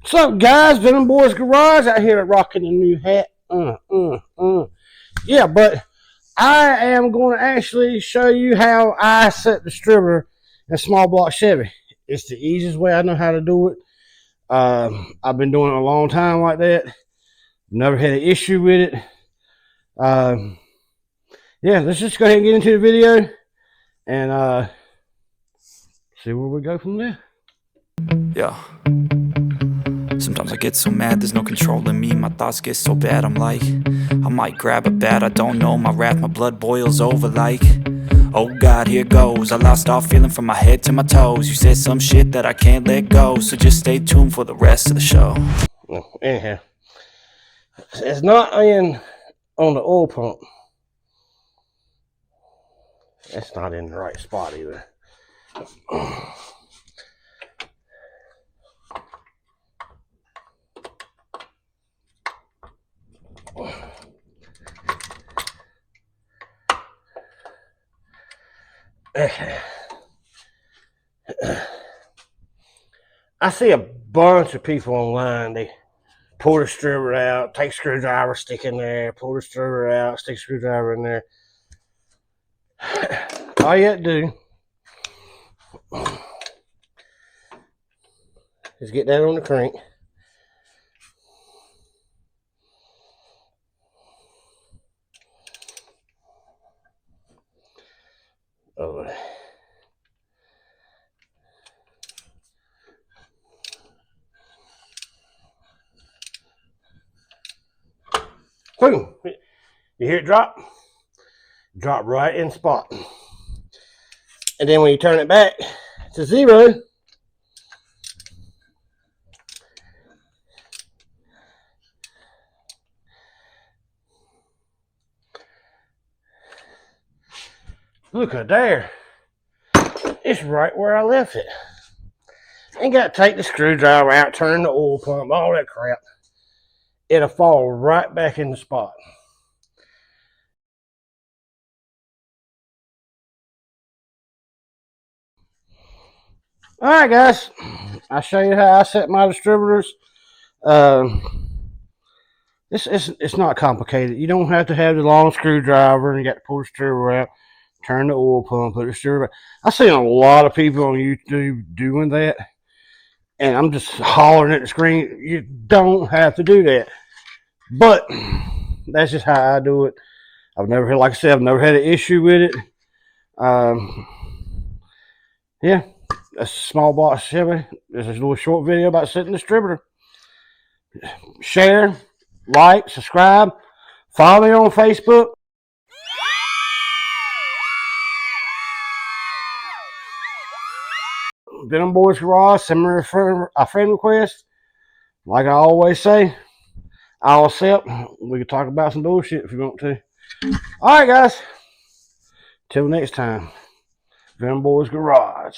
What's up, guys? Venom Boys Garage out here rocking a new hat. Yeah, but I am going to actually show you how I set the distributor in small block Chevy. It's the easiest way I know how to do it. I've been doing it a long time like that. Never had an issue with it. Yeah, let's just go ahead and get into the video and see where we go from there. Yeah. Sometimes I get so mad, there's no controlling me. My thoughts get so bad, I'm like, I might grab a bat, I don't know. My wrath, my blood boils over like, oh God, here goes. I lost all feeling from my head to my toes. You said some shit that I can't let go, so just stay tuned for the rest of the show. Anyhow, it's not in on the oil pump. It's not in the right spot either. I see a bunch of people online. They pull the distributor out, take screwdriver, stick in there, pull the distributor out, stick screwdriver in there. All you have to do is get that on the crank. Oh. Boom. You hear it drop? Drop right in spot. And then when you turn it back to zero, look at there. It's right where I left it. Ain't got to take the screwdriver out, turn the oil pump, all that crap. It'll fall right back in the spot. All right, guys. I'll show you how I set my distributors. It's not complicated. You don't have to have the long screwdriver and you got to pull the distributor out, turn the oil pump, put the distributor. I've seen a lot of people on YouTube doing that, and I'm just hollering at the screen. You don't have to do that, but that's just how I do it. I've never had, like I said, I've never had an issue with it. Yeah, that's a small block Chevy. This is a little short video about setting the distributor. Share, like, subscribe, follow me on Facebook. Venom Boys Garage, send me a friend request. Like I always say, I'll accept. We can talk about some bullshit if you want to. All right, guys. Till next time, Venom Boys Garage.